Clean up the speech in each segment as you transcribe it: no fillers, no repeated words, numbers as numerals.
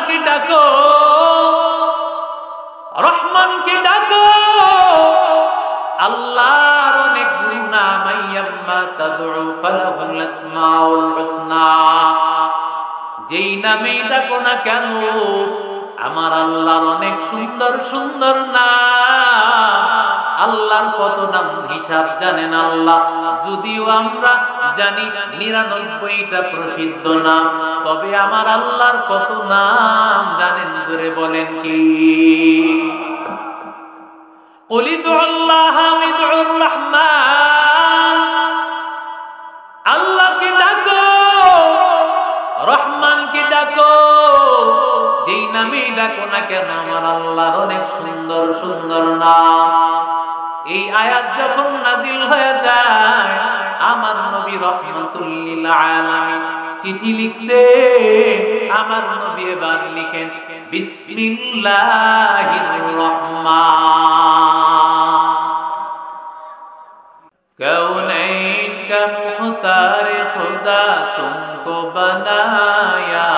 আল্লাহকে ডাকো, রহমানকে ডাকো। আল্লাহর অনেক নাম, আইয়াম্মা তাদউ ফালাহুল আসমাউল হুসনা। যেই নামেই ডাকো না কেন, আমার আল্লাহর অনেক সুন্দর সুন্দর নাম। আল্লাহর কত নাম হিসাব জানেন আল্লাহ? যদিও আমরা জানি ৯৯টা প্রসিদ্ধ নাম, তবে আমার আল্লাহর কত নাম জানেন? জোরে বলেন কি? কুল ইদউল্লাহ ওয়া ইদউর রহমান। আল্লাহকে ডাকো, রহমানকে ডাকো। যেই নামে ডাকো না কেন, আমার আল্লাহর অনেক সুন্দর সুন্দর নাম। এই আয়াত যখন নাজিল হয়ে যায়, আমার নবী রাহমাতুল লিল আলামিন চিঠি লিখতে, আমার নবী এবার লিখেন বিসমিল্লাহির রহমান। কৌনैन का मुख्तार खुदा तुमको बनाया,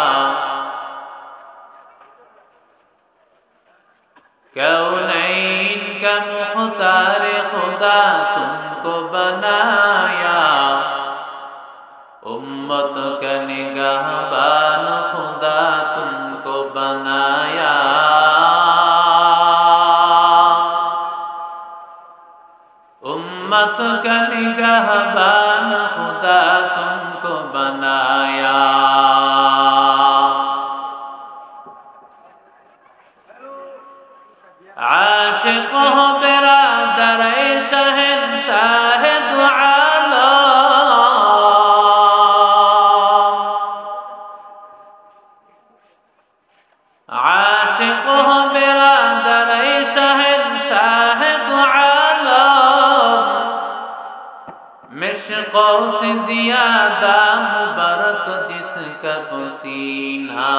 कौनैन का मुख्तार खुदा तुमको बनाया, उम्मत का निगाहबान खुदा तुमको बनाया, उम्मत का निगाहबान खुदा तुमको बनाया। आशिक हो बिरादर शहंशाह दो आलम, आशिक हो बिरादर शहंशाह दो आलम, मिश्कों से ज्यादा मुबारक जिसका पसीना,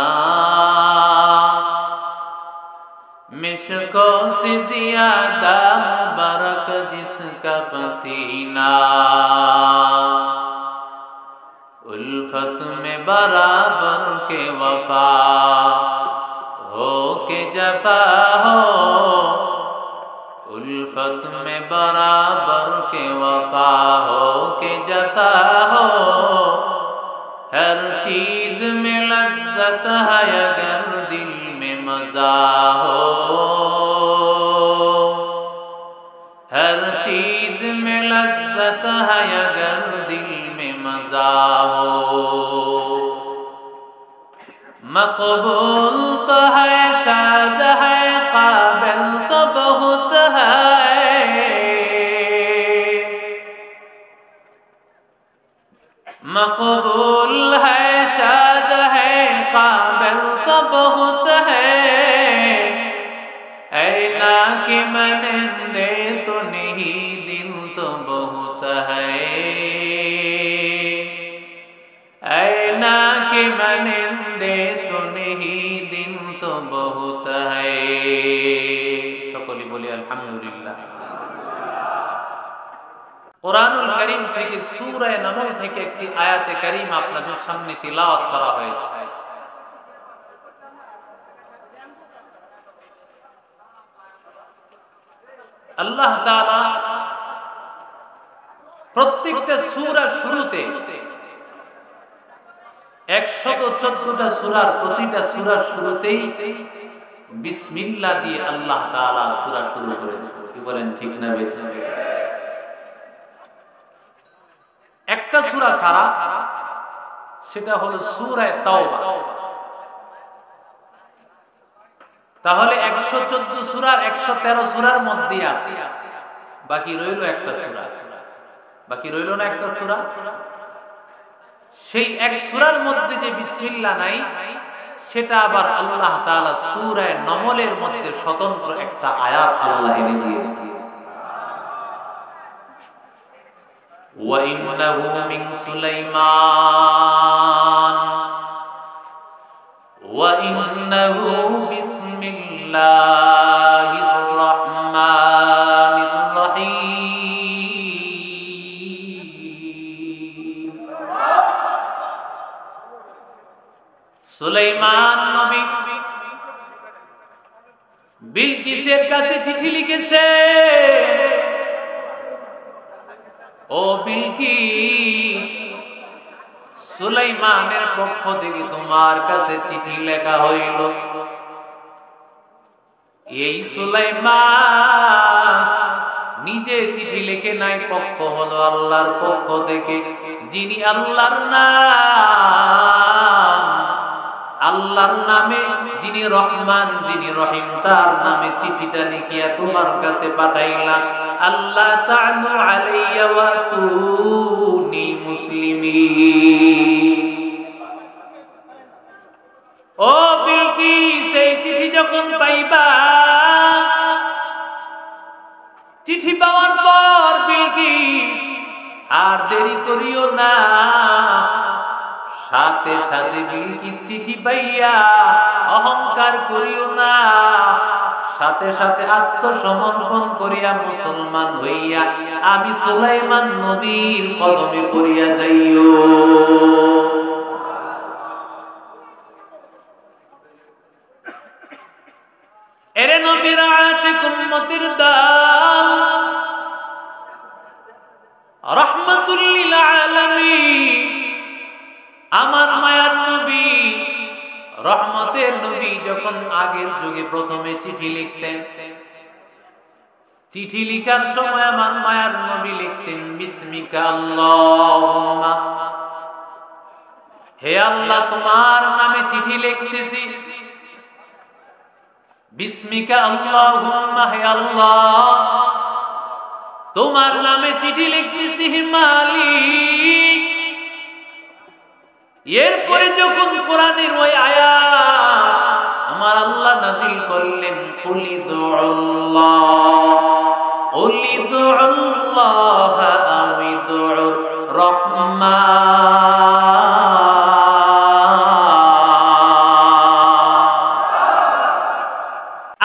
मिश्कों से ज्यादा मुबारक जिसका पसीना, उल्फत में बराबर के वफा हो के जफा हो, उल्फत में बराबर के वफा हो के जफा हो, हर चीज में लज्जत है अगर दिल में मजा हो, हर चीज में लज्जत है अगर दिल में मजा हो, मकबूल तो है शाज़ है काबिल तो बहुत है, मकबूल है शाज़ है काबिल तो बहुत है, ऐना की मनंदे तो नहीं दिल तो बहुत है, ऐना की मनंदे तो नहीं दिल तो बहुत है। সকলে বলি আলহামদুলিল্লাহ। কোরআনুল কারীম থেকে সূরা নামল থেকে একটি আয়াতে কারীমা আপনাদের সামনে তিলাওয়াত করা হয়েছে। আল্লাহ তাআলা প্রত্যেকটা সূরার শুরুতে ১১৪টা সূরার প্রতিটা সূরার শুরুতেই বিসমিল্লাহ দিয়ে আল্লাহ তাআলা সূরা শুরু করেছেন। কি বলেন, ঠিক না বেঠিক? একটা সূরা ছাড়া, সেটা হলো সূরা তাওবা। তাহলে ১১৪ সূরার ১১৩ সূরার মধ্যে আছে, বাকি রইল একটা সূরা। বাকি রইল না একটা সূরা? সেই এক সূরার মধ্যে যে বিসমিল্লাহ নাই, সেটা আবার আল্লাহ তাআলা সূরা নমলের মধ্যে স্বতন্ত্র একটা আয়াত আল্লাহ এনে দিয়েছে। ওয়া ইন্নাহু মিন সুলাইমান ওয়া ইন্নাহু বিসমিল্লাহির রহমানির রহিম। সুলাইমান নবী বিলকিসের কাছে চিঠি লিখেছে, ও বিলকিস, সুলাইমানের পক্ষ থেকে তোমার কাছে চিঠি লেখা হইল। এই সুলাইমান নিজে চিঠি লিখে নাই, পক্ষ হলো আল্লাহর পক্ষ থেকে, যিনি আল্লাহর নাম, আল্লাহর নামে যিনি রহমান, যিনি রহিম, তার নামে চিঠিটা লিখিয়া তোমার কাছে পাঠাইলাম। আল্লাহ তাআনু আলাইয়া ওয়াতুনি মুসলিমিন। ও বিলকিস, এই চিঠি যখন পাইবা, চিঠি পাওয়ার পর বিলকিস আর দেরি করিও না, সাথে সাথে বিলকিস চিঠি পাইয়া অহংকার করিও না, সাথে সাথে আত্মসমর্পণ করিয়া মুসলমান হইয়া আমি সুলাইমান নবীর কদমে পড়িয়া যাইও। এরে নবীর আশিক উম্মতের দল, রাহমাতুল লিল আলামিন, আমার মায়ার নবী, রহমতের নবী যখন আগের যুগে প্রথমে চিঠি লিখতেন, চিঠি লিখার সময় আমার মায়ার নবী লিখতেন বিসমিকা আল্লাহুম্মা, হে আল্লাহ তোমার নামে চিঠি লিখতেছি, বিসমিকা আল্লাহুম্মা, হে আল্লাহ তোমার নামে চিঠি লিখতেছি হে মালিক। এরপরে যখন কোরআনের ওই আয়াত আমার আল্লাহ নাজিল করলেন, কুলিদুল্লাহ আউইদুর রহমান,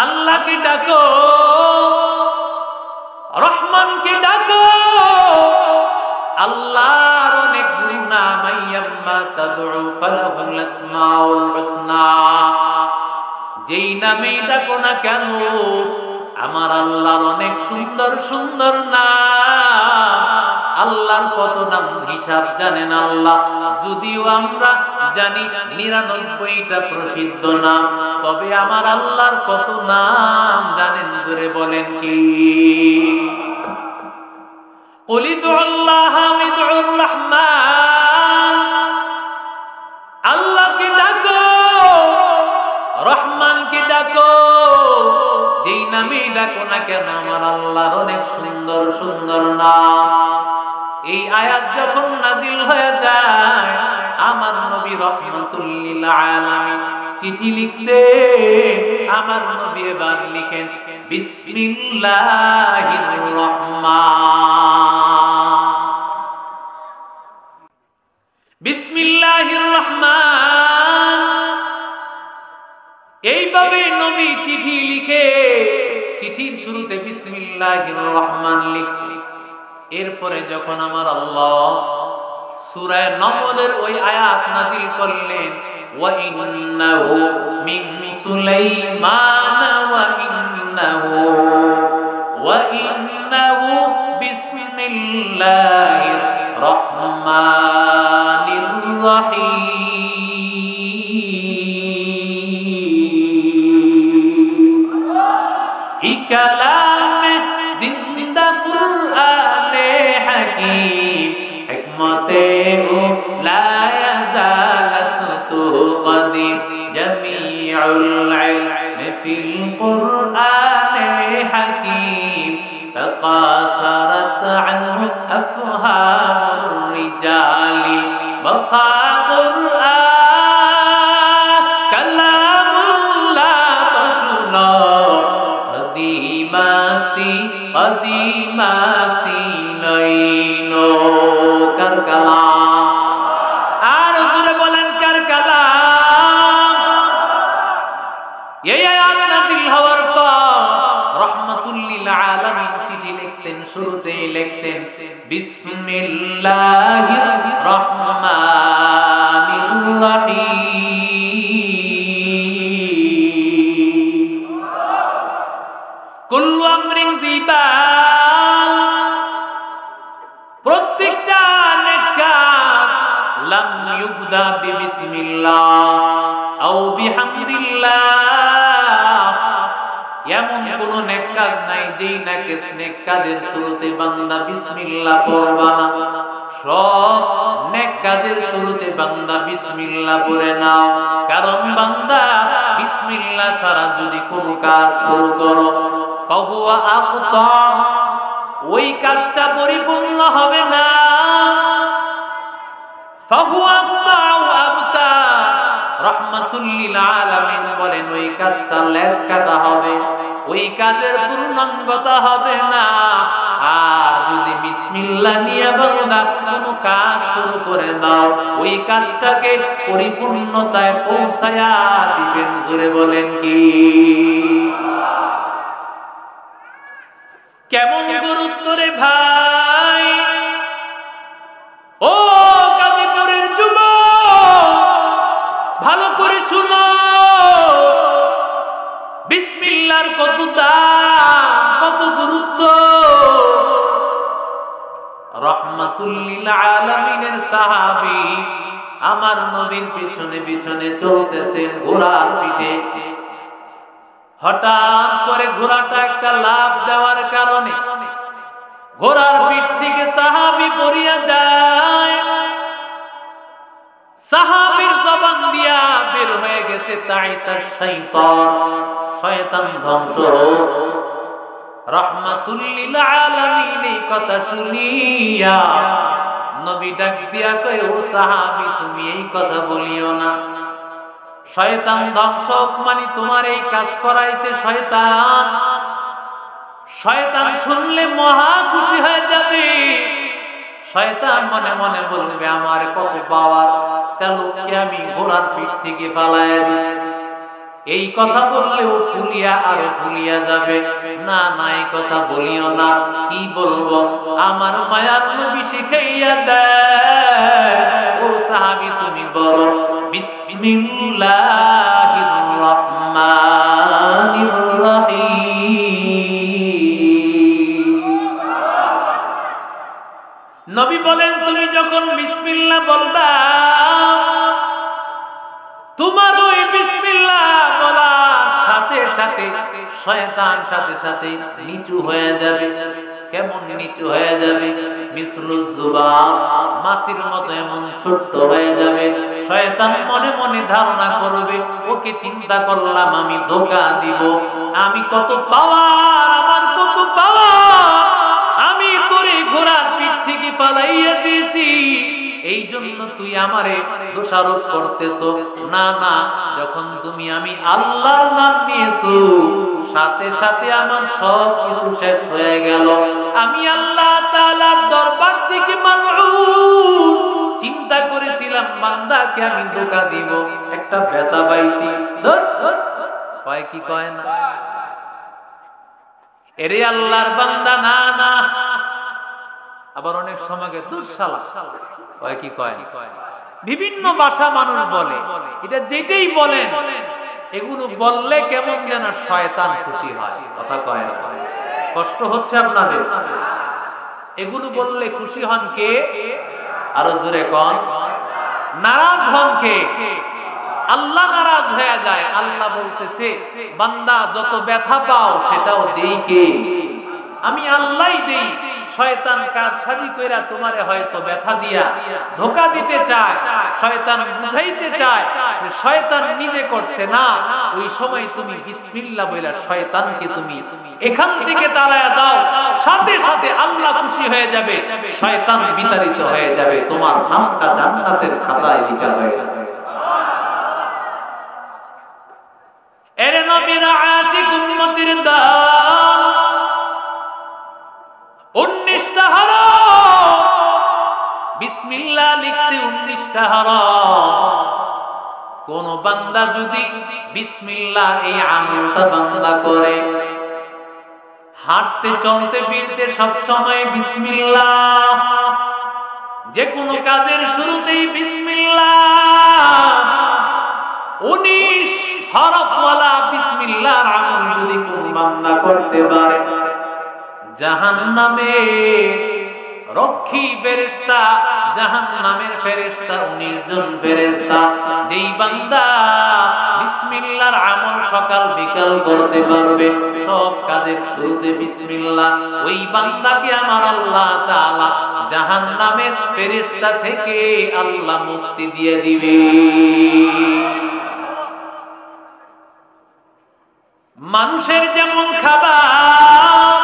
আল্লাহকে ডাকো, রহমানকে ডাকো, আল্লাহর অনেক নাম, আইয়াম্মা তাদউ ফালাহুল আসমাউল হুসনা, যেই নামেই ডাকো না কেন আমার আল্লাহর অনেক সুন্দর সুন্দর নাম। আল্লাহর কত নাম হিসাব জানেন আল্লাহ? যদিও আমরা জানি ৯৯টা প্রসিদ্ধ নাম, তবে আমার আল্লাহর কত নাম জানেন? জোরে বলেন কি? কুলিদুল্লাহ ওয়াদউর রহমান, আল্লাহকে ডাকো, রহমানকে ডাকো, যেই নামে ডাকো না কেন আমার আল্লাহর অনেক সুন্দর সুন্দর নাম। এই আয়াত যখন নাজিল হয়ে যায়, আমার নবী রাহমাতুল লিল আলামিন চিঠি লিখতে, আমার নবী এবার লিখেন বিসমিল্লাহির রহমান, বিসমিল্লাহির রহমান। এইভাবে নবী চিঠি লিখে, চিঠির শুরুতে বিসমিল্লাহির রহমান লিখতে, এরপরে যখন আমার আল্লাহ সূরা নমলের ওই আয়াত নাজিল করলেন, ওয়া ইন্নাহু মিন সুলাইমান ওয়া ইন্নাহু বিসমিল্লাহির রহমানির রহিম। এই কালামে জিন্দা কুরআনে হাকীম, হিকমতে ও লা ইয়াজাল সুতু কদিম, জামিউল ইলমি ফিল কুরআনে হাকীম, তাকাসারাত আনহু আফহামুর রিজালি, বাকা কুরআন কালামুল্লাহ তাশুনা, কদিমাস্তি কদিমাস্তি নইনো, কার কালাম? আর সুরে বলেন কার কালাম? এই আয়াত নাযিল হওয়ার পর রাহমাতুল লিল আলামিন চিঠি লিখতেন, শুরুতেই লিখতেন বিসমিল্লাহির রহমানির রহিম। কুল্লু আমরিন যিবাল, প্রত্যেকটা নেক কাজ লাম ইউবদা বিবিসমিল্লাহ আও বিহামদিল্লাহ, এমন কোন নেক কাজ নাই যেই নেক কাজের শুরুতে বান্দা বিসমিল্লাহ পড়বা না। সব নেক কাজের শুরুতে বান্দা বিসমিল্লাহ পড়ে নাও, কারণ বান্দা বিসমিল্লাহ ছাড়া যদি কোন কাজ শুরু করো ফাহুয়া আখতা, ওই কাজটা পরিপূর্ণ হবে না। ফাহুয়া আবতা, রাহমাতুল লিল আলামিন বলেন ওই কাজটা লেজ কাটা হবে, ওই কাজের পূর্ণাঙ্গতা হবে না। আর যদি বিসমিল্লাহ নিয়ে বান্দা কোনো কাজ শুরু করে দাও, ওই কাজটাকে পরিপূর্ণতায় পৌঁছায়া দিবেন। জোরে বলেন কি? কেমন গুরুত্ব রে ভাই! ও গাজীপুরের যুবক, ভালো করে শুনো, বিসমিল্লাহর কত দাম, কত গুরুত্ব। রাহমাতুল লিল আলামিনের সাহাবী আমার নবীর পিছনে পিছনে চলতেছেন ঘোড়ার পিঠে। হঠাৎ করে ঘোড়াটা একটা লাফ দেওয়ার কারণে ঘোড়ার পিঠ থেকে সাহাবী পড়িয়া যায়। সাহাবীর জবান দিয়া বের হয়ে গেছে তাইসার শয়তান, শয়তান ধ্বংস হোক। রাহমাতুল লিল আলামিন এই কথা শুনিয়া নবী ডাক দিয়া কয়, ও সাহাবী তুমি এই কথা বলিও না, শয়তান ধ্বংস মানে তোমার এই কাজ করাইছে শয়তান। শয়তান শুনলে মহা খুশি হয়ে যাবে। শয়তান মনে মনে বলবে আমার কত পাওয়ার, একটা লোককে আমি ঘোড়ার পিঠ থেকে ফালাইয়া দিছি। এই কথা বললেও ফুলিয়া আরো ফুলিয়া যাবে। না না, এই কথা বলিও না। কি বলবো? আমার মায়ার নবী শিখাইয়া দেয়, ও সাহাবী তুমি বলো বিসমিল্লাহির রহমানির রহিম। নবী বলেন তুমি যখন বিসমিল্লাহ বলবা, তোমার ওই বিসমিল্লাহ বলার সাথে সাথে শয়তান সাথে সাথে নিচু হয়ে যাবে। কেমন নিচু হয়ে যাবে? মিসলুজ যুবাব, মাছির মতো এমন ছোট্ট হয়ে যাবে। শয়তান মনে মনে ধারণা করবে, ওকে চিন্তা করলাম আমি ধোঁকা দিব, আমি কত পাওয়ার, আমার কত পাওয়ার, আমি তোরে ঘোড়ার পিঠ থেকে ফালাইয়া দিয়েছি, এই জন্য তুই আমারে দোষারোপ করতেছো। না না, যখন তুমি আমি আল্লাহর নাম নিয়েছো, সাথে সাথে আমার সব কিছু শেষ হয়ে গেল। আমি আল্লাহ তাআলার দরবার থেকে মালউন। চিন্তা করেছিলাম বান্দাকে আমি ধোঁকা দিব, একটা ব্যথা পাইছি। ধর কয় কি কয় না, এরে আল্লাহর বান্দা। না না, আবার অনেক সময় দুঃশালা কয় কি কয়, বিভিন্ন ভাষা মানুষ বলে। এটা যেটাই বলেন, এগুলো বললে কেমন যেন শয়তান খুশি হয়। কথা কয় না? কষ্ট হচ্ছে আপনাদের? এগুলো বললে খুশি হন কে? আরো জোরে কোন? নারাজ হন কে? আল্লাহ নারাজ হয়ে যায়। আল্লাহ বলতেছে বান্দা যত ব্যথা পাও সেটাও দেই কে? আমি আল্লাহই দেই। শয়তান কাজ সাজি কইরা তোমারে হয়তো ব্যথা দিয়া ধোঁকা দিতে চায়, শয়তান বুঝাইতে চায়, শয়তান নিজে করছে না। ওই সময় তুমি বিসমিল্লাহ বইলা শয়তানকে তুমি এখান থেকে তাড়ায়া দাও, সাথে সাথে আল্লাহ খুশি হয়ে যাবে, শয়তান বিতাড়িত হয়ে যাবে, তোমার নামটা জান্নাতের খাতায় লেখা হয়ে যাবে। এরে নবীর আশিক উম্মতের দান 19টা হরফ, বিসমিল্লাহ লিখতে 19টা হরফ। কোন বান্দা যদি বিসমিল্লাহ এই আমলটা বান্দা করে, হাঁটতে চলতে ফিরতে সব সময় বিসমিল্লাহ, যে কোনো কাজের শুরুতেই বিসমিল্লাহ, 19 হরফওয়ালা বিসমিল্লাহর আমল যদি কোন কামনা করতে পারে। জাহান্নামে রক্ষী ফেরেশতা, জাহান্নামের ফেরেশতা 19 জন ফেরেশতা, যেই বান্দা বিসমিল্লাহর আমল সকাল বিকাল করতে পারবে, সব কাজের শুরুতে বিসমিল্লাহ, ওই বান্দাকে আমার আল্লাহ তাআলা জাহান্নামের ফেরেশতা থেকে আল্লাহ মুক্তি দিয়ে দিবে। মানুষের যেমন খাবার,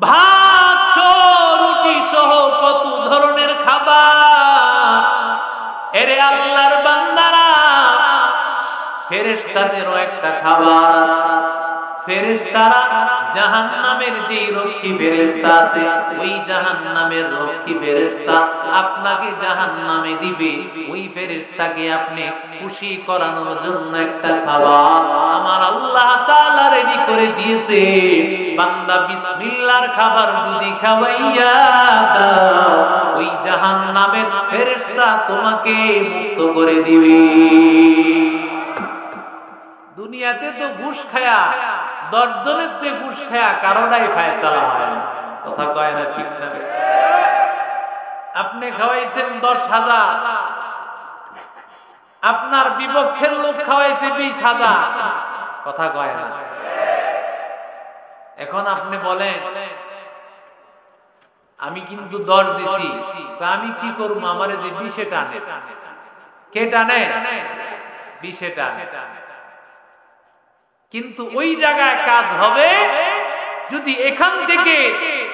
ভাত সহ রুটি সহ কত ধরনের খাবার, এরে আল্লাহর বান্দারা ফেরেশতাদেরও একটা খাবার আছে। ফেরেশতারা জাহান্নামের যেই রক্ষী ফেরেশতা আছে, ওই জাহান্নামের রক্ষী ফেরেশতা আপনাকে জাহান্নামে দিবে। ওই ফেরেশতাকে আপনি খুশি করানোর জন্য একটা খাবার আমার আল্লাহ তাআলা রেডি করে দিয়েছে। বান্দা বিসমিল্লাহর খাবার যদি খাওয়াইয়া দাও, ওই জাহান্নামের ফেরেশতা তোমাকে মুক্ত করে দিবে। দুনিয়াতে তো ঘুষ খায়া 10 জনের তে ঘুষ খায়া কারোটাই ফায়সালা হয় না, কথা কয় না, ঠিক না? আপনি খাওয়াইছেন 10,000, আপনার বিপক্ষের লোক খাওয়াইছে 20,000, কথা কয় না। এখন আপনি বলেন আমি কিন্তু 10 দিছি, তো আমি কি করব? আমারে যে 20 টানে, কে টানে? 20 টানে। কিন্তু ওই জায়গায় কাজ হবে যদি এখান থেকে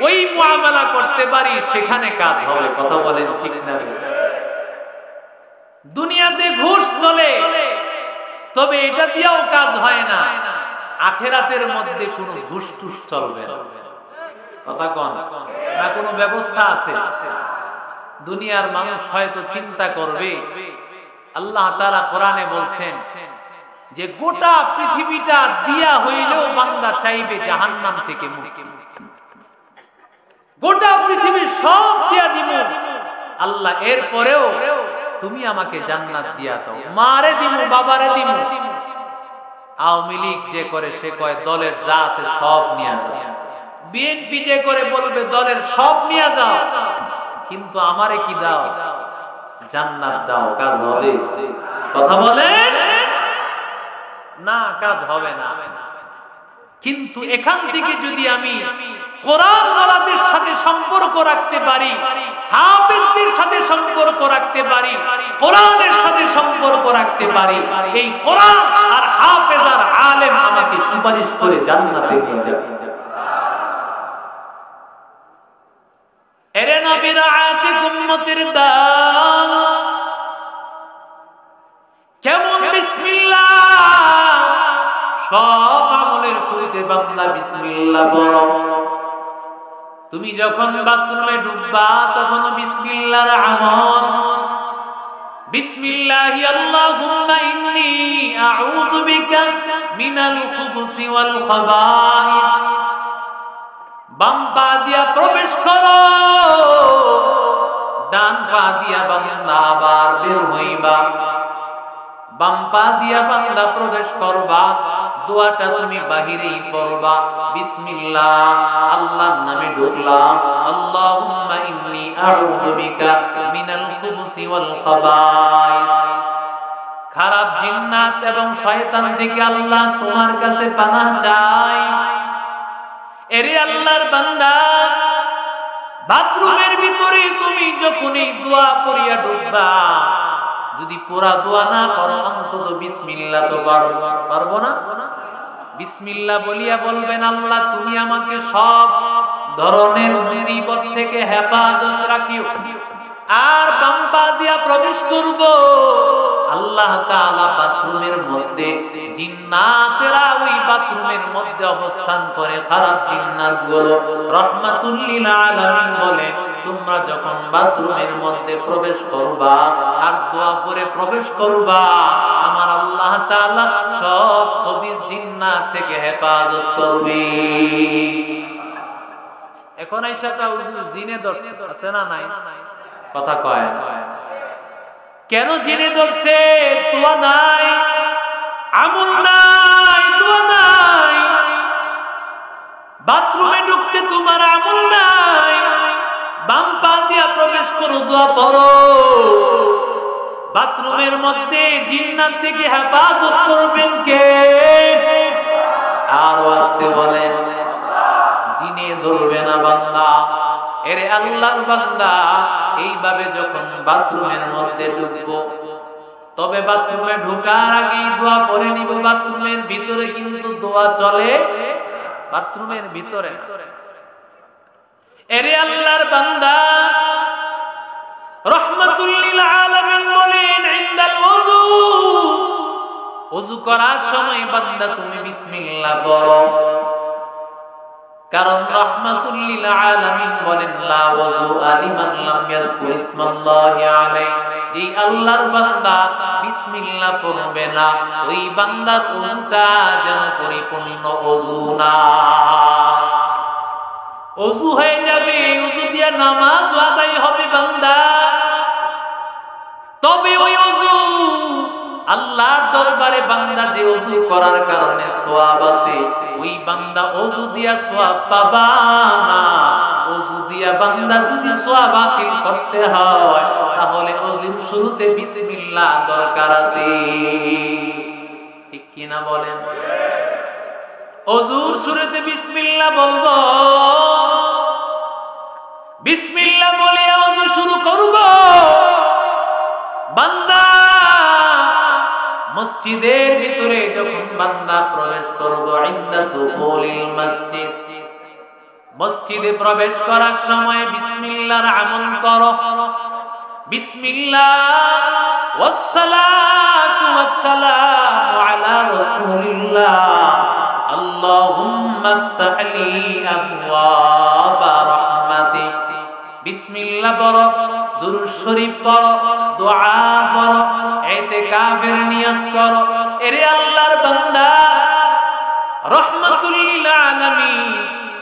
ওই মুআমালা করতে পারি, সেখানে কাজ হবে, কথা বলেন, ঠিক না? দুনিয়াতে ঘুষ চলে, তবে এটা দিয়েও কাজ হয় না। আখিরাতের মধ্যে কোনো ঘুষ টুস চলবে না, কথা কোন না? কোনো ব্যবস্থা আছে? দুনিয়ার মানুষ হয়তো চিন্তা করবে, আল্লাহ তাআলা কোরআনে বলছেন যে গোটা পৃথিবীটা দিয়া হইলেও বান্দা চাইবে জাহান্নাম থেকে মুক্তি। গোটা পৃথিবী সব দিয়া দিব আল্লাহ, এরপরেও তুমি আমাকে জান্নাত দিয়া দাও। মারে দিব, বাবারে দিব। আওয়ামী লীগ যে করে সে কয় দলের যা আছে সব নিয়ে যাও। বিএনপি যে করে বলবে দলের সব নিয়ে যাও, কিন্তু আমারে কি দাও? জান্নাত দাও। কাজ হবে? কথা বলেন না, কাজ হবে না। কিন্তু এখান থেকে যদি আমি কোরআন ওয়ালাদের সাথে সম্পর্ক রাখতে পারি, হাফেজদের সাথে সম্পর্ক রাখতে পারি, কোরআনের সাথে সম্পর্ক রাখতে পারি, এই কোরআন আর হাফেজ আর আলেম আমাকে সুপারিশ করে জান্নাতে নিয়ে যাবে। এরে নবীর আশিক উম্মতের দান, কেমন বিসমিল্লাহ! সব আমলের শুরুতে বান্দা বিসমিল্লাহ পড়ো। তুমি যখন বাথরুমে ঢুকবা তখন বিসমিল্লাহর আমল। বিসমিল্লাহি আল্লাহুম্মা ইন্নী আউযু বিকা মিনাল খুবুসি ওয়াল খাবাইস। বাম পা দিয়া প্রবেশ করো, ডান পা দিয়া বান্দা আবার বের হইবা। বাম পা দিয়া বান্দা প্রবেশ করবা, দোয়াটা তুমি বাহিরেই পড়বা। বিসমিল্লাহ, আল্লাহর নামে ঢুকলাম। আল্লাহুম্মা ইন্নী আউযু বিকা মিনাল খুবুসি ওয়াল খাবাইস। খারাপ জিন্নাত এবং শয়তান থেকে আল্লাহ তোমার কাছে পানাহ চাই। এরে আল্লাহর বান্দা, বাথরুমের ভিতরে তুমি যখন এই দোয়া পড়িয়া ঢুকবা, যদি পুরা দোয়া না করো অন্তত বিসমিল্লাহ তো পারবো না? বিসমিল্লাহ বলিয়া বলবেন, আল্লাহ তুমি আমাকে সব ধরনের মুসিবত থেকে হেফাজত রাখিও। আর বাম পা দিয়া প্রবেশ করব, আল্লাহ তাআলা বাথরুমের মধ্যে জিন্নাতেরা ওই বাথরুমের মধ্যে অবস্থান করে। খারাপ জিন্নাতগুলো রাহমাতুল লিল আলামিন বলে, তোমরা যখন বাথরুমের মধ্যে প্রবেশ করবা আর দোয়া করে প্রবেশ করবা, আমার আল্লাহ তাআলা সব খবিস জিন্নাত থেকে হেফাজত করবে। এখন আইসাটা হুজুর জিনে ধরছে, আছে না নাই? কথা কয় কেন জিনে ধরছে? দোয়া নাই, আমল নাই, তোমার আমল নাই, বাম পা দিয়া প্রবেশ করো, দোয়া পড়ো। বাথরুমের মধ্যে জিন্নাত থেকে হেফাজত করবেন কে? আর আস্তে বলেন, জিনে ধরবে না বান্দা। এরে আল্লাহর বান্দা, এইভাবে যখন বাথরুমের মধ্যে ঢুকবো, তবে বাথরুমে ঢোকার আগে দোয়া পড়ে নিব। বাথরুমের ভিতরে কিন্তু দোয়া চলে, বাথরুমের ভিতরে। এরে আল্লাহর বান্দা, রাহমাতুল লিল আলামিন বলেন, ইনদাল ওযু, ওযু করার সময় বান্দা তুমি বিসমিল্লাহ পড়ো। কারণ রাহমাতুল লিল আলামিন বলেন, লা ওযু লিমান লাম ইয়াযকুর ইসমাল্লাহি আলাইহি, যে আল্লাহর বান্দা বিসমিল্লাহ পড়বে না, ওই বান্দার ওযুটা যেন পরিপূর্ণ ওযু না। ওযু হয়ে যাবে, ওযু দিয়ে নামাজ আদায় হবে বান্দা, তবে ওই ওযু আল্লাহর দরবারে বান্দা যে ওযু করার কারণে সওয়াব আছে, ওই বান্দা ওযু দিয়া সওয়াব পাবা না। ওযু দিয়া বান্দা যদি সওয়াব হাসিল করতে হয়, তাহলে ওযুর শুরুতে বিসমিল্লাহ দরকার আছে। ঠিক কি না বলেন? ওযুর শুরুতে বিসমিল্লাহ বলবো, বিসমিল্লাহ বলে ওযু শুরু করব। বান্দা মসজিদের ভিতরে যখন বান্দা প্রবেশ করবে, ইনদা দুখুলিল মসজিদ, মসজিদে প্রবেশ করার সময় বিসমিল্লাহর আমল করো। বিসমিল্লাহ ওয়াসসালাতু ওয়াসসালামু আলা রাসূলিল্লাহ, আল্লাহুম্মা ইফতাহলি আবওয়াবা রাহমাতিক। বিসমিল্লাহ পড়ো, দুরূদ শরীফ পড়ো, দোয়া পড়ো, ইতিকাফের নিয়ত করো। এরে আল্লাহর বান্দা, রাহমাতুল লিল আলামিন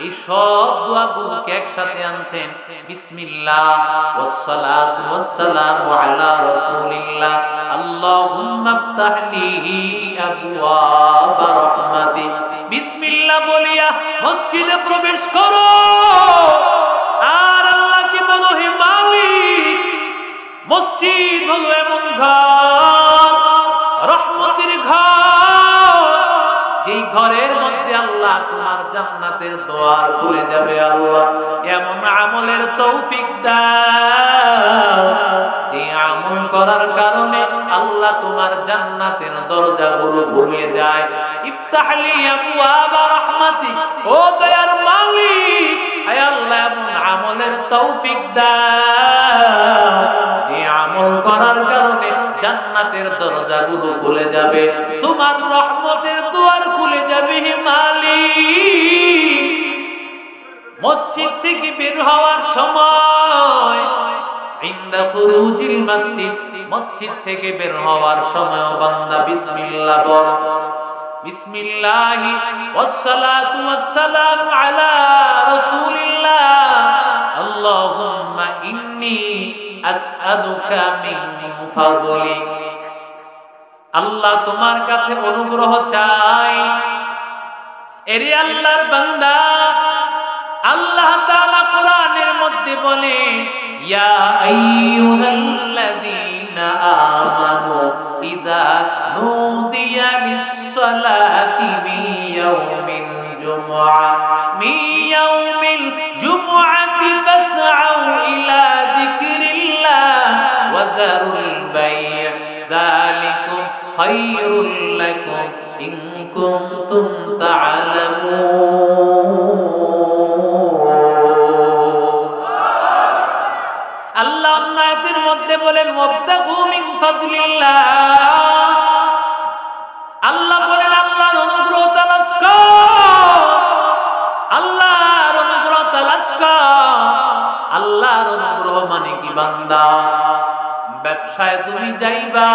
এই সব দোয়াগুলোকে একসাথে আনছেন। বিসমিল্লাহ ওয়াসসালাতু ওয়াসসালামু আলা রাসূলিল্লাহ, আল্লাহুম্মা ইফতাহলি আবওয়াবা রাহমাতিক। বিসমিল্লাহ বলিয়া মসজিদে প্রবেশ করো, আর আল্লাহকে বলো, হে মালিক, মসজিদ হলো এমন ঘর, রহমতের ঘর, যেই ঘরের মধ্যে আল্লাহ তোমার জান্নাতের দুয়ার খুলে যাবে। আল্লাহ এমন আমলের তৌফিক দাও, যে আমল করার কারণে আল্লাহ তোমার জান্নাতের দরজাগুলো খুলে যায়। ইফতাহলি আবওয়াবা রাহমাতিক, ও দয়ার মালিক, হে আল্লাহ এমন আমলের তৌফিক দাও, এই আমল করার কারণে জান্নাতের দরজাগুলো খুলে যাবে, তোমার রহমতের দুয়ার খুলে যাবে। হে মালিক, মসজিদ থেকে বের হওয়ার সময়, ইনদা খুরুজিল মসজিদ, মসজিদ থেকে বের হওয়ার সময় বান্দা বিসমিল্লাহ বল। বিসমিল্লাহি ওয়াসসালাতু ওয়াসসালামু আলা রাসূলিল্লাহ, আল্লাহুম্মা ইন্নী আসআলুকা মিন ফাদলিক। আল্লাহ তোমার কাছে অনুগ্রহ চাই। এরে আল্লাহর বান্দা, আল্লাহ তাআলা কোরআনের মধ্যে বলে, ইয়া আইয়ুহাল্লাযীনা আমানু ইযা নুদিয়া লিস-সালাতি মিন ইয়াউমিল জুমআতি ফাসআউ ইলা যিকরিল্লাহ ওয়া যারুল বাই', যালিকুম খায়রুল লাকুম ইন কুনতুম তা'লামুন। আল্লাহ আয়াতের মধ্যে বলেন, ওয়াবতাগু মিন ফাদলিল্লাহ, আল্লাহ বলেন আল্লাহর অনুগ্রহ তালাশ কর, আল্লাহর অনুগ্রহ তালাশ কর। আল্লাহর অনুগ্রহ মানে কি বান্দা? ব্যবসায় তুমি যাইবা,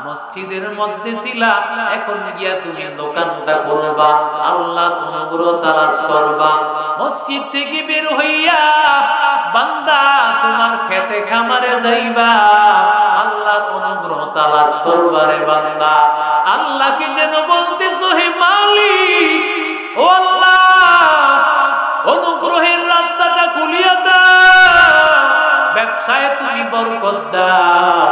মসজিদের মধ্যে ছিলা, এখন গিয়া তুমি দোকানটা করবা, আল্লাহর অনুগ্রহ তালাশ করবা। মসজিদ থেকে বের হইয়া বান্দা তোমার খেতে খামারে যাইবা, আল্লাহর অনুগ্রহ তালাশ করবা। রে বান্দা, আল্লাহকে যেন বলতেছো, হে মালিক, ও আল্লাহ, দাও,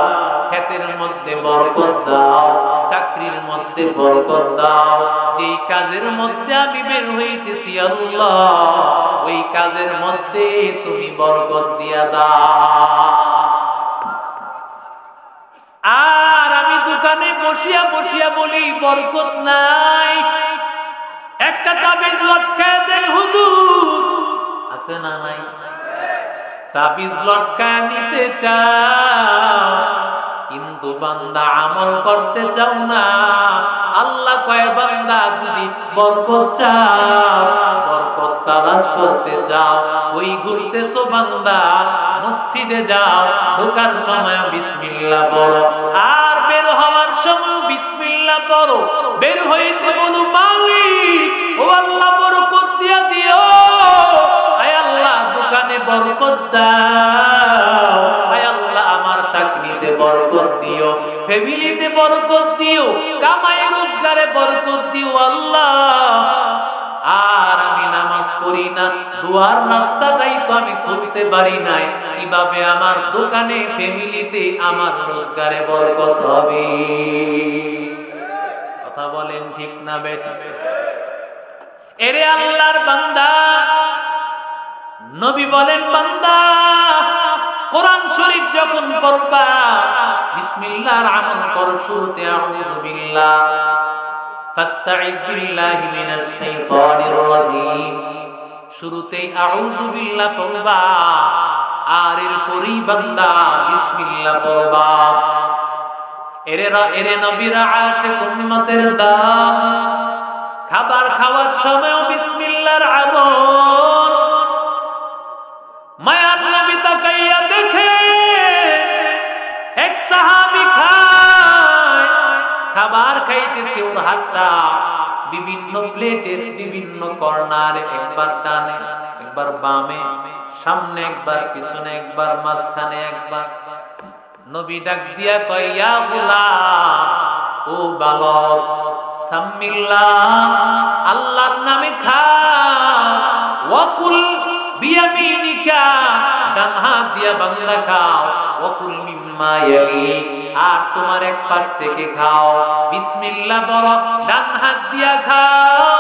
ক্ষেতের মধ্যে বরকত দাও, চাকরির মধ্যে বরকত দাও। যেই কাজের মধ্যে আমি বের হইতেছি আল্লাহ, ওই কাজের মধ্যে তুমি বরকত দিয়া দাও। আর আমি দোকানে বসিয়া বসিয়া বলি বরকত নাই, একটা তাবিজ লটকায় দেন হুজুর, আছে না নাই? তাবিজ লটকায় নিতে চাও, কিন্তু বান্দা আমল করতে চাও না। আল্লাহ কয় বান্দা যদি বরকত চাও, বরকত তালাশ করতে চাও, ওই ঘুরতেছো বান্দা, মসজিদে যাও, ঢোকার সময় বিসমিল্লাহ পড়ো, আর বের হওয়ার সময় বিসমিল্লাহ পড়ো। বের হইতে বলো মালিক ও আল্লাহ বরকত দিয়া দিও, আয় আল্লাহ দোকানে বরকত দাও, আয় আল্লাহ আমার চাকরিতে বরকত দিও, ফ্যামিলিতে বরকত দিও, কামাই রোজগারে বরকত দিও আল্লাহ। আর আমি নামাজ পড়ি না, দুয়ার রাস্তাটাই তো আমি খুলতে পারি নাই, কিভাবে আমার দোকানে ফ্যামিলিতে আমার রোজগারে বরকত হবে? কথা বলেন ঠিক না বেঠিক? এরে আল্লাহর বান্দা, নবী বলেন বান্দা কোরআন শরীফ যখন পড়বা বিসমিল্লাহর আমল করো, শুরুতে আউযু বিল্লাহ ফাস্তাইয বিল্লাহি মিনাশ শাইতানির রাজীম, শুরুতেই আউযু বিল্লাহ পড়বা, আর এরপরই বান্দা বিসমিল্লাহ পড়বা। এরে নবীরা আশিক উম্মতের দাম, খাবার খাওয়ার সময় বিসমিল্লাহর আমল। মায়ার নবী তাকাইয়া দেখে এক সাহাবী খায়, খাবার খাইতেছে, ওর হাতটা বিভিন্ন প্লেটের বিভিন্ন কর্নারে, একবার ডানে একবার বামে, সামনে একবার পিছনে একবার মাঝখানে একবার। নবী ডাক দিয়া কয় ইয়া গোলাম, ও বালক, সাম্মিল্লাহ, আল্লাহর নামে খাও, ওয়াকুল বিয়ামিনিকা, ডান হাত দিয়া বান্দা খাও, ওয়াকুল মিম্মা ইয়ালি, আর তোমার এক পাশ থেকে খাও, বিসমিল্লাহ বলো, ডান হাত দিয়া খাও,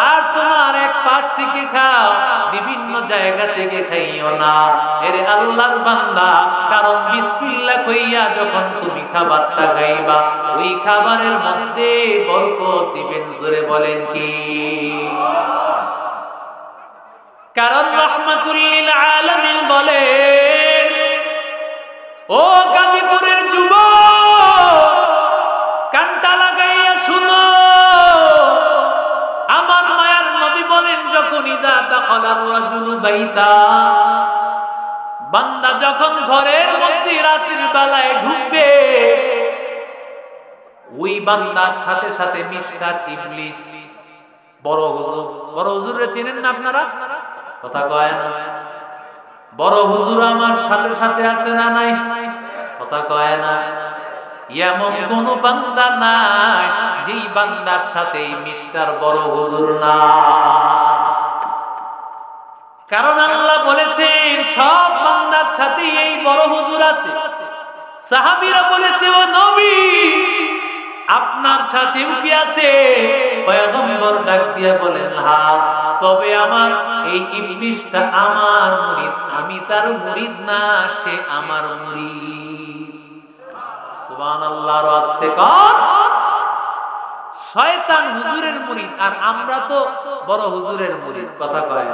আর তোমার এক পাশ থেকে খাও, বিভিন্ন জায়গা থেকে খাইও না। এরে আল্লাহর বান্দা, কারণ বিসমিল্লাহ কইয়া যখন তুমি খাবারটা খাইবা, ওই খাবারের মধ্যে বরকত দিবেন। জোরে বলেন কি? কারণ রাহমাতুল লিল আলামিন বলেন, ও গাজীপুরের যুবক, কানটা লাগাইয়া শুনো, আমার মায়ার নবী বলেন যখন ইদা দাখালার রাজুলু বাইতা, বান্দা যখন ঘরের মধ্যে রাতের বেলায় ঢুকবে, ওই বান্দার সাথে সাথে মিস্টার ইবলিস, বড় হুজুর, বড় হুজুরে চিনেন না আপনারা? কথা কয় না? বড় হুজুর আমার সাথে সাথে আছে না নাই? কথা কয় না? এমন কোন বান্দা নাই যেই বান্দার সাথে মিস্টার বড় হুজুর না। কারণ আল্লাহ বলেছেন সব বান্দার সাথে এই বড় হুজুর আছে। সাহাবীরা বলেছে ও নবী, আপনার সাথেও কি আছে? পয়গম্বর ডাক দিয়া বলেন হ্যাঁ, তবে আমার এই ইবলিসটা আমার মুরিদ, আমি তার মুরিদ না, সে আমার মুরিদ। সুবহানাল্লাহর আস্তে কর, শয়তান হুজুরের মুরিদ, আর আমরা তো বড় হুজুরের মুরিদ। কথা কয়?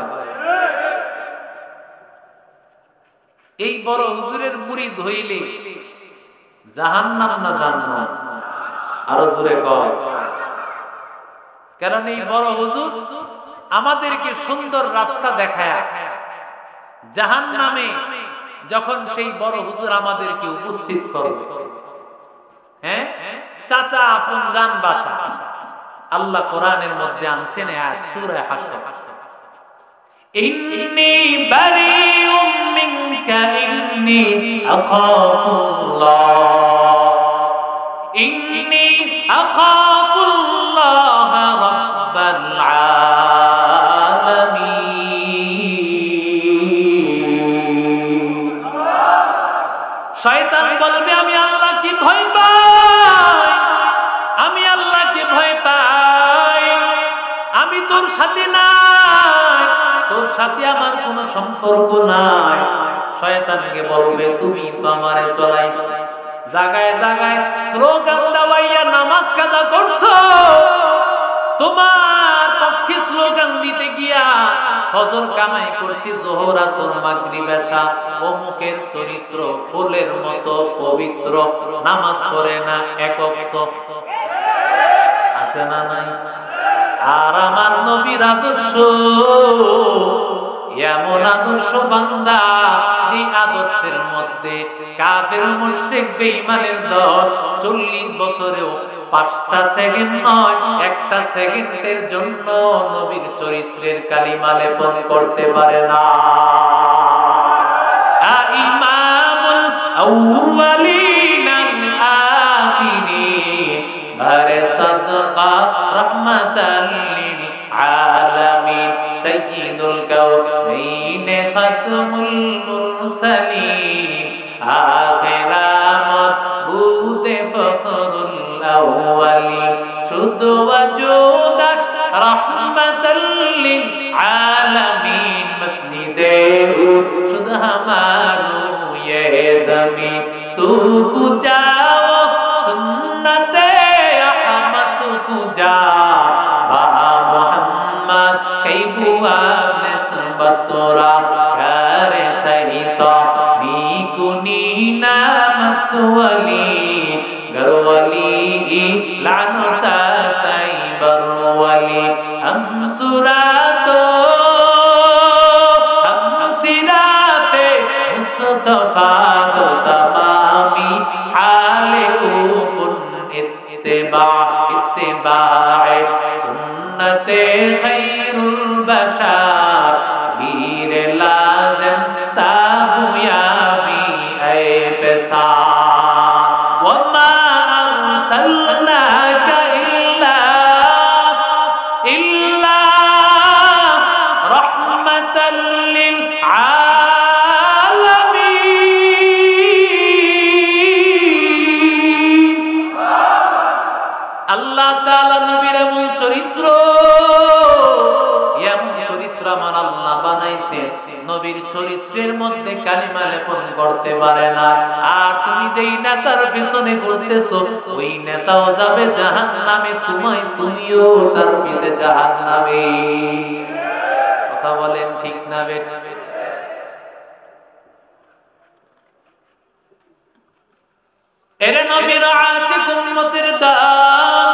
এই বড় হুজুরের মুরিদ হইলে জাহান্নাম না জান্নাত? আরো জোরে কয়। কারণ এই বড় হুজুর আমাদেরকে সুন্দর রাস্তা দেখায়, জাহান্নামে যখন সেই বড় হুজুর আমাদেরকে উপস্থিত করবে, হ্যাঁ, চাচা আপন জান বাঁচা। আল্লাহ কোরআনের মধ্যে আনছেন আয়াত সূরা হাশর, ইন্নী বারিউম মিনকা ইন্নী আখাফুল্লাহ, ইন্নী আখাফুল্লাহ রাব্বাল আলামিন। শয়তান বলে সম্পর্ক নাই। শয়তানকে বলবে তুমি তো আমারে চলাইছো, জায়গায় জায়গায় স্লোগান দাওয়াইয়া নামাজ কাজা করছো, তোমার পক্ষে স্লোগান দিতে গিয়া ফজর কামাই করছি, যোহর আসর মাগরিব এশা অমুকের চরিত্র ফুলের মতো পবিত্র, নামাজ পড়ে না এক ওয়াক্ত, আছে না নাই? আর আমার নবীর আদর্শ এমন আদর্শ বান্দা, যে আদর্শের মধ্যে কাফের মুশরিক বেঈমানের দল 40 বছরেও 5টা সেকেন্ড নয়, 1টা সেকেন্ডের জন্য নবীর চরিত্রের কালিমা লেপন করতে পারে না। ইমামুল আউয়ালিন আল আখিরিন বারে সাদকা রাহমাতাল লিল আলামিন সাইয়্যিদুল কাউনাইন খাতমুল মুরসালিন আখিরামত বুতে ফখরুল আউয়ালিন শুধু ওয়াজুদাস রাহমাতাল লিল আলামিন মসজিদে শুধু হামারু ये ज़मीन तू जाओ सुन्नते अहमद को जा बा मोहम्मद कई बुआ नस्बतोरा करे शहीदा नीकुनी नामत वली गरवली लानता साइबर वली हम सुरातो मुस्तफा को तमामी हाले कुन इत्तिबा सुन्नते खैरुल बशर धीरे लाज़िम ताबुयाबी ऐ पैसा वमा अरसलनाका इल्ला रहमतल लिल আল্লাহ তাআলা নবীর এমন চরিত্র আমার আল্লাহ বানাইছে, নবীর চরিত্রের মধ্যে কালিমা লেপন করতে পারে না। আর তুমি যেই নেতার পিছনে ঘুরতেছো, ওই নেতাও যাবে জাহান্নামে, তুমিও তার পিছে জাহান্নামে। কথা বলেন ঠিক না বেঠিক? এরে নবীর আশিক উম্মতের দান,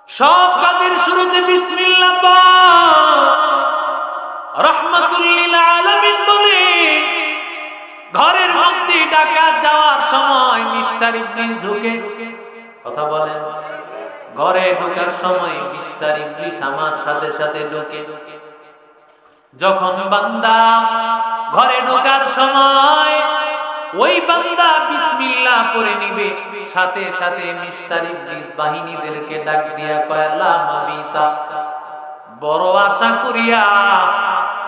সব কাজের শুরুতে বিসমিল্লাহ পড়, রাহমাতুল লিল আলামিন বলে। ঘরের মধ্যে ডাকাত যাওয়ার সময় মিস্টার ইবলিস ঢুকে, কথা বলেন, ঘরে ঢোকার সময় মিস্টার ইবলিস আমার সাথে সাথে ঢুকে। যখন বান্দা ঘরে ঢোকার সময় ওই বান্দা বিসমিল্লাহ পড়ে নিবে, সাথে সাথে মিস্টার ইবলিস বাহিনীদেরকে ডাক দিয়া কয় লা মাবিতা, বড় আশা করিয়া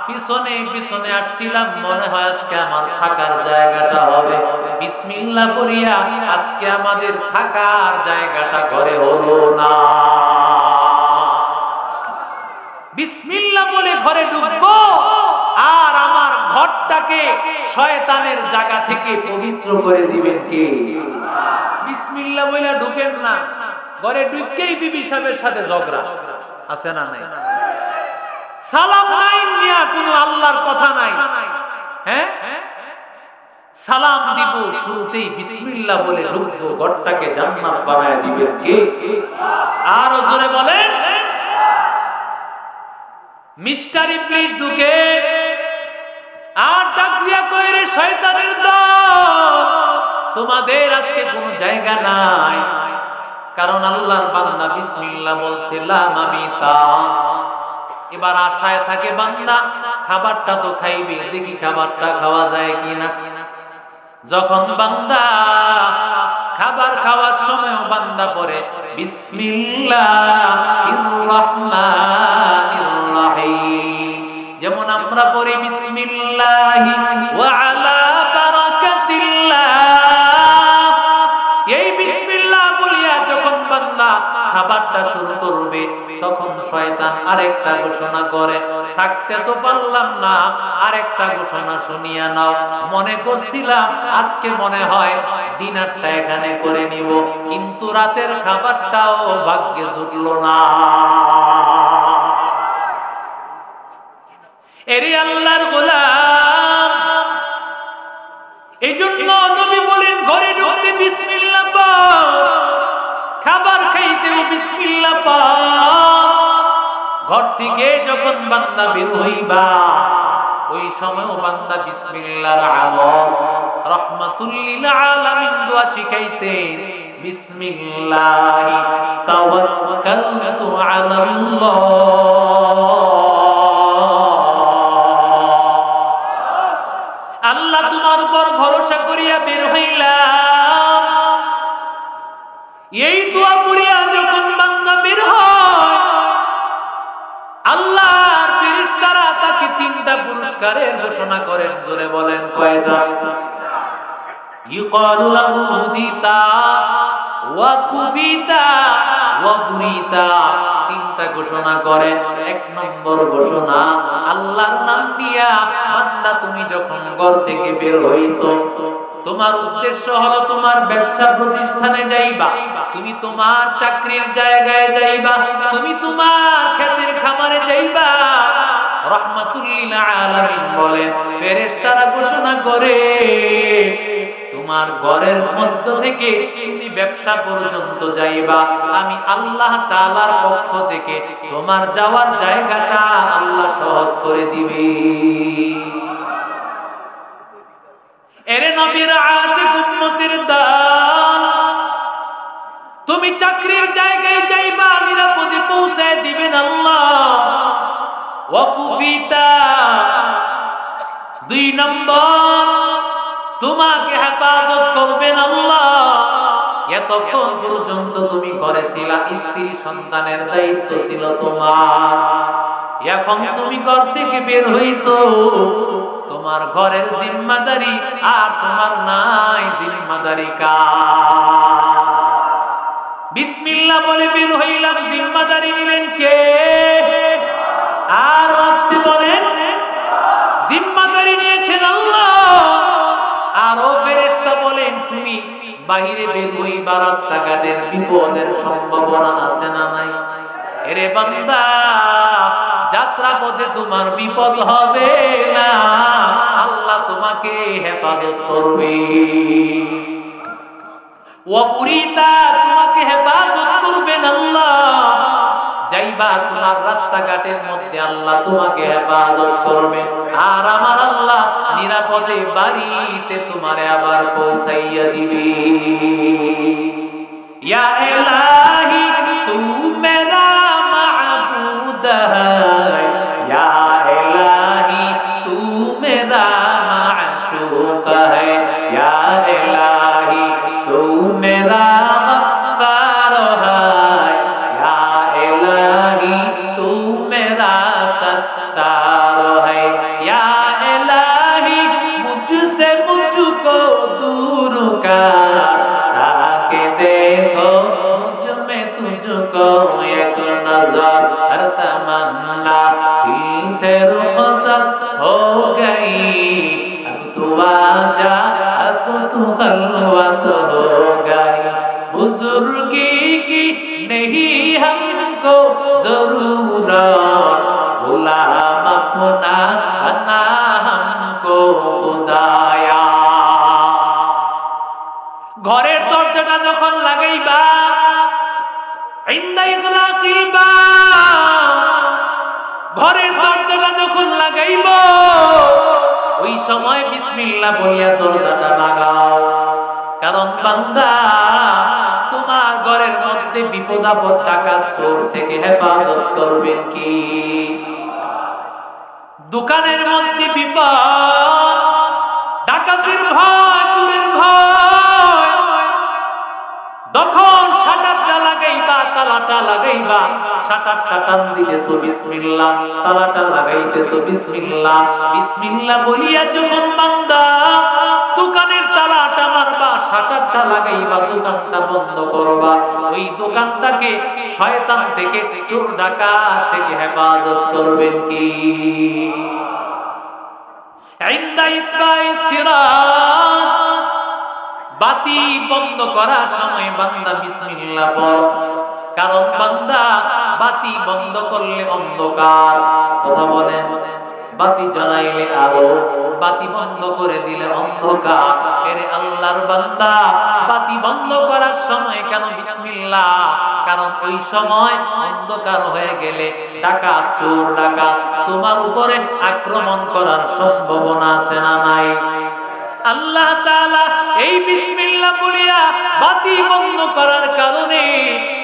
পিছনে পিছনে আসছিলাম, মনে হয় আজকে আমার থাকার জায়গাটা হবে। বিসমিল্লাহ পড়িয়া আজকে আমাদের থাকার জায়গাটা ঘরে হলো না। বিসমিল্লাহ বলে ঘরে ঢুকবো, আর আমার ঘরটাকে শয়তানের জায়গা থেকে পবিত্র করে দিবেন কে? বিসমিল্লাহ বলে ঢুকেন না, ঘরে ঢুকেই বিবি সাহেবের সাথে ঝগড়া, আছে না নাই? সালাম নাই নিয়া কোনো আল্লাহর কথা নাই, হ্যাঁ সালাম দিব শুরুতেই বিসমিল্লাহ বলে ঢুকবো, ঘরটাকে জান্নাত বানায় দিবেন কে? আরো জোরে বলেন। মিস্টার ইবলিস ঢুকে আর ডাকিয়া কয় রে শয়তানের দল, তোমাদের আজকে কোনো জায়গা নাই, কারণ আল্লাহর বান্দা বিসমিল্লাহ বলছে লা মাবিতা। এবার আশায় থাকে বান্দা খাবারটা তো খাইবে, দেখি খাবারটা খাওয়া যায় কিনা। যখন বান্দা খাবার খাওয়ার সময় বান্দা পড়ে বিসমিল্লাহির রহমানির রহিম, যেমন আমরা পড়ি বিসমিল্লাহি ওয়া আলা বারাকাতিল্লাহ। এই বিসমিল্লাহ বলিয়া যখন বান্দা খাবারটা শুরু করবে, তখন শয়তান আরেকটা ঘোষণা করে, থাকতে তো পারলাম না, আরেকটা ঘোষণা শুনিয়া নাও। মনে করছিলাম আজকে মনে হয় ডিনারটা এখানে করে নিব, কিন্তু রাতের খাবারটাও ভাগ্যে জুটল না। এরে আল্লাহর গোলাম, এই জন্য নবী বলেন ঘরে ঢুকতে বিসমিল্লাহ পড়, খাবার খাইতেও বিসমিল্লাহ পড়। ঘর থেকে যখন বান্দা বের হইবা ওই সময়ও বান্দা বিসমিল্লাহর আমল রাহমাতুল লিল আলামিন দোয়া শিখাইছেন। বিসমিল্লাহি তাওয়াক্কালতু আলাল্লাহ, আল্লাহ তোমার উপর ভরসা করিয়া বের হইলাম। এই দোয়া পড়িয়া যখন বান্দা বের হয়, আল্লাহর ফেরেশতারা তাকে তিনটা পুরস্কারের ঘোষণা করেন। জোরে বলেন কয়টা? ইউকালু লাহু হুদিতা ওয়া কুফিতা ওয়া বুরিতা, তিনটা ঘোষণা করেন। এক নম্বর ঘোষণা, আল্লাহর নাম নিয়া বান্দা তুমি যখন ঘর থেকে বের হইছো, তোমার উদ্দেশ্য হলো তোমার ব্যবসা প্রতিষ্ঠানে যাইবা, তুমি তোমার চাকরির জায়গায় যাইবা, তুমি তোমার ক্ষেতের খামারে যাইবা। রাহমাতুল লিল আলামিন বলেন ফেরেশতারা ঘোষণা করে তোমার ঘরের মধ্য থেকে তুমি ব্যবসা পর্যন্ত যাইবা, আমি আল্লাহ তাআলার পক্ষ থেকে তোমার যাওয়ার জায়গাটা আল্লাহ সহজ করে দিবে। এরে নবীর আশিক উম্মতের দল, তুমি চাকরির জায়গায় যাইবা, নিরাপদে পৌঁছায় দিবেন আল্লাহ। ওয়া কুফিতা, দুই নম্বর তোমাকে হেফাজত করবেন আল্লাহ। এতক্ষণ পর্যন্ত তুমি করেছিলা, স্ত্রী সন্তানের দায়িত্ব ছিল তোমার, এখন তুমি ঘর থেকে বের হইছো, তোমার ঘরের জিম্মাদারি আর তোমার নাই, জিম্মাদারি কার? বিসমিল্লাহ বলে বের হইলাম, জিম্মাদারি নিলেন কে? আর আসতে বলেন, জিম্মাদারি নিয়েছেন আল্লাহ। আরো ফেরেশতা বলেন তুমি বাহিরে বের হইবা, রাস্তাঘাটের বিপদের সম্ভাবনা আছে না নাই? এরে বান্দা, যাত্রা পথে তোমার বিপদ হবে না, আল্লাহ তোমাকে হেফাজত করবে। ওয়াবুরিতা, তোমাকে হেফাজত করবেন আল্লাহ। যাইবা তোমার রাস্তাঘাটের মধ্যে আল্লাহ তোমাকে হেফাজত করবে, আর আমার আল্লাহ নিরাপদে বাড়িতে তোমারে আবার পৌঁছাইয়া দিবে। ইয়া ইলাহি তু মেরা মাবুদ হ্যায়, ইয়া ইলাহি তু মেরা মাশূক হ্যায়, ইয়া ইলাহি তু মেরা গফফার হ্যায়, ইয়া ইলাহি তু মেরা সত্তার হ্যায়, ইয়া ইলাহি মুঝসে মুঝকো दूर कर, ताकि देखो मुझ में तुझको एक नजर, हर तमन्ना दिल से रुखसत हो गई, अब तू आजा, अब तू खलवत हो गई, बुजुर्गी की नहीं हमको जरूरत, गुलाम अपना बना हमको खुदाया। ঘরের দরজাটা যখন লাগাইবা, ইনদা ইগলাকিল বাব, ঘরের দরজাটা যখন লাগাইব, ওই সময় বিসমিল্লাহ বলিয়া দরজাটা লাগাও। কারণ বান্দা, তোমার ঘরের মধ্যে বিপদ আপদ ডাকাত চোর থেকে হেফাজত করবেন কি? দোকানের মধ্যে বিপদ, ডাকাতের ভয়, চোরের ভয়, তখন শাটারটা লাগাইবা, তালাটা লাগাইবা, শাটারটা টান দিতেছো বিসমিল্লাহ, তালাটা লাগাইতেছো বিসমিল্লাহ। বিসমিল্লাহ বলিয়া যখন বান্দা দোকানের তালাটা মারবা, শাটারটা তালাটা লাগাইবা, দোকানটা বন্ধ করবা, ওই দোকানটাকে শয়তান থেকে, চোর ডাকাত থেকে হেফাজত করবেন কি? ইনদা ইতফাইস সিরাজ, বাতি বন্ধ করার সময় বান্দা বিসমিল্লাহ পড়, কারণ বান্দা বাতি বন্ধ করলে অন্ধকার। কথা বলেন, বাতি জ্বালাইলে আলো, বাতি বন্ধ করে দিলে অন্ধকার। এরে আল্লাহর বান্দা, বাতি বন্ধ করার সময় কেন বিসমিল্লাহ? কারণ ওই সময় অন্ধকার হয়ে গেলে ডাকাত, চোর ডাকাত তোমার উপরে আক্রমণ করার সম্ভাবনা আছে না নাই? আল্লাহ তাআলা এই বিসমিল্লাহ বলিয়া বাতি বন্ধ করার কারণে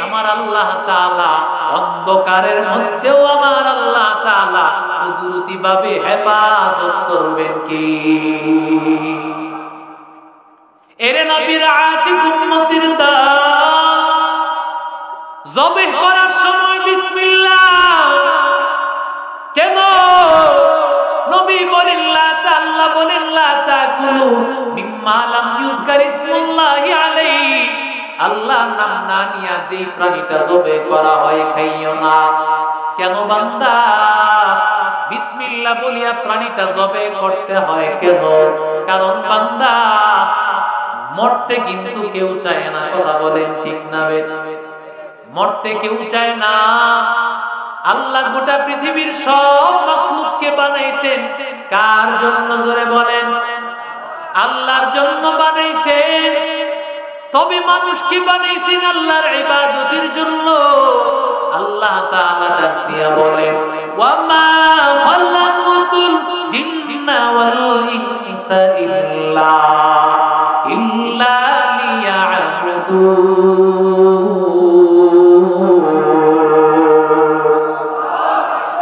আমার আল্লাহ তাআলা অন্ধকারের মধ্যেও আমার আল্লাহ তাআলা কুদরতি ভাবে হেফাজত করবেন কি? এরে নবীর আশিক উম্মতের দল, জবেহ করার সময় বিসমিল্লাহ কেন? নবী বলেন লা তাআল্লা বলেন লা তাকুলু মিম্মা লাম ইউযকার ইসমুল্লাহি আলাইহি, আল্লাহর নাম না নিয়া যেই প্রাণীটা জবে করা হয় খাইও না। কেন বান্দা বিসমিল্লাহ বলিয়া প্রাণীটা জবে করতে হয় কেন? কারণ বান্দা মরতে কিন্তু কেউ চায় না। কথা বলেন ঠিক না বেঠিক? মরতে কেউ চায় না। আল্লাহ গোটা পৃথিবীর সব মাখলুককে বানাইছেন কার জন্য? জোরে বলেন। আল্লাহর জন্য বানাইছেন। তবে মানুষকে বানাইছেন আল্লাহর ইবাদতের জন্য। আল্লাহ তাআলা ডাক দিয়া বলেন, ওয়া মা খালাকুতুল জিন্না ওয়াল ইনসা ইল্লা লিয়াবুদুন।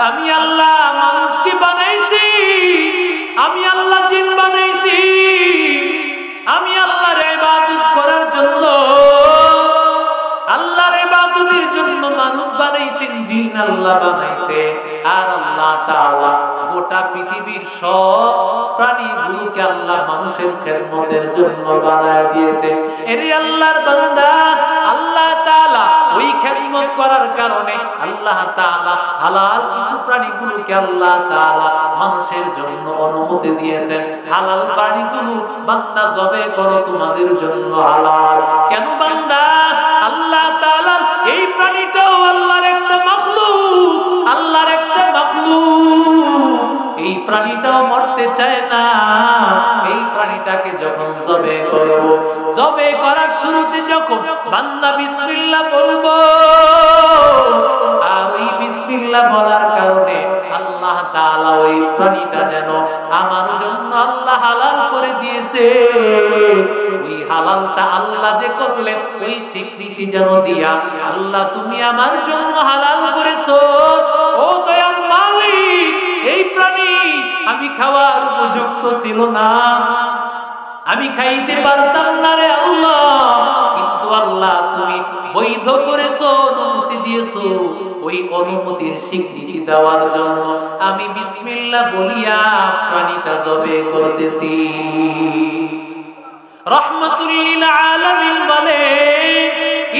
আমি আল্লাহ মানুষকে বানাইছি, আমি আল্লাহ জিন বানাইছি, আমি আল্লাহর ইবাদত করার জন্য, আল্লাহর ইবাদতের জন্য মানুষ বানাইছেন, জিন আল্লাহ বানাইছে। আর আল্লাহ তাআলা গোটা পৃথিবীর সব প্রাণীগুলোকে আল্লাহ মানুষের খেদমতের জন্য বানায় দিয়েছে। এরে আল্লাহর বান্দা, আল্লাহ তাআলা ওই খেদমত করার কারণে আল্লাহ তাআলা হালাল কিছু প্রাণীগুলোকে আল্লাহ তাআলা মানুষের জন্য অনুমতি দিয়েছেন। হালাল প্রাণীগুলো বান্দা জবে করো, তোমাদের জন্য হালাল। কেন বান্দা? আল্লাহ তাআলা এই প্রাণীটাও আল্লাহর একটা মাখলুক, আল্লাহর একটা মাখলুক। এই প্রাণীটাও মরতে চায় না। এই প্রাণীটাকে যখন জবে করব, জবে করার শুরুতে যখন বান্দা বিসমিল্লাহ বলবো, আর ওই বিসমিল্লাহ বলার কারণে আল্লাহ তাআলা ওই প্রাণীটা যেন আমার জন্য আল্লাহ হালাল করে দিয়েছে। ওই হালালটা আল্লাহ যে করলেন, ওই স্বীকৃতি যেন দিয়া, আল্লাহ তুমি আমার জন্য হালাল করেছো। ও দয়ার মালিক, এই প্রাণী আমি খাওয়ার উপযুক্ত ছিল না, আমি খাইতে পারতাম না রে আল্লাহ, কিন্তু আল্লাহ তুমি বৈধ করেছো, অনুমতি দিয়েছো। ওই অনুমতির স্বীকৃতি দেওয়ার জন্য আমি বিসমিল্লাহ বলিয়া প্রাণীটা জবে করতেছি। রাহমাতুল লিল আলামিন বলে,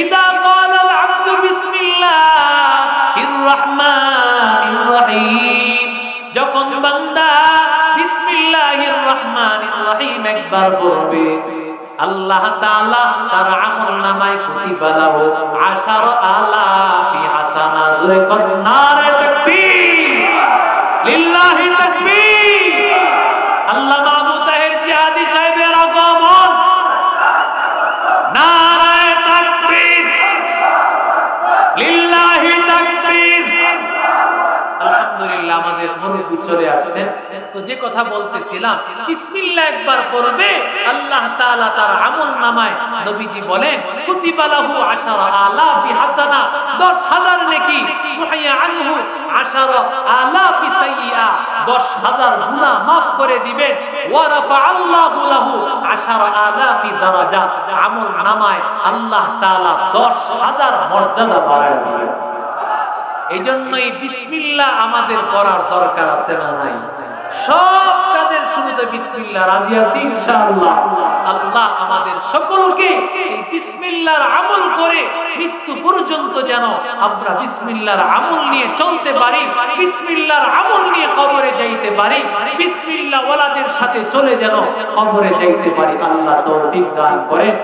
ইযা ক্বালাল আবদু বিসমিল্লাহির রাহমানির রহিম, যখন বান্দা বিসমিল্লাহির রাহমানির রহিম একবার বলবে, আল্লাহ তাআলা তার আমলনামায় কুতিবা লাহু 10,000 হাসানা। জোরে কোন নারে তাকবীর, লিল্লাহি তাকবীর। আল্লামা আবু তাহের জিহাদি সাহেবের আগমন, নারে তাকবীর, লিল্লাহি তাকবীর। আলহামদুলিল্লাহ, আমাদের মুরব্বি চলে আসছেন। তো যে কথা বলতেছিলাম, বিসমিল্লাহ একবার পড়বে, আল্লাহ তাআলা তার আমলনামায়, নবীজি বলেন, কুতিবা লাহু 10,000 হাসানা, 10,000 নেকি, মুহিয়া আনহু 10,000 সাইয়্যা, 10,000 গুনাহ maaf করে দিবেন। ওয়া রাফাআল্লাহু লাহু 10,000 দারাজাত, আমলনামায় আল্লাহ তাআলা 10,000 মর্যাদা বাড়ায় দিবেন। এই জন্যই বিসমিল্লাহ আমাদের করার দরকার আছে না নাই? সব কাজের শুরুতে বিসমিল্লাহ, রাজি আছি ইনশাআল্লাহ। আল্লাহ আমাদের সকলকে এই বিসমিল্লাহর আমল করে মৃত্যু পর্যন্ত যেন আমরা বিসমিল্লাহর আমল নিয়ে চলতে পারি, বিসমিল্লাহর আমল নিয়ে কবরে যাইতে পারি, বিসমিল্লাহ ওয়ালাদের সাথে চলে যেন কবরে যাইতে পারি। আল্লাহ তৌফিক দান করেন।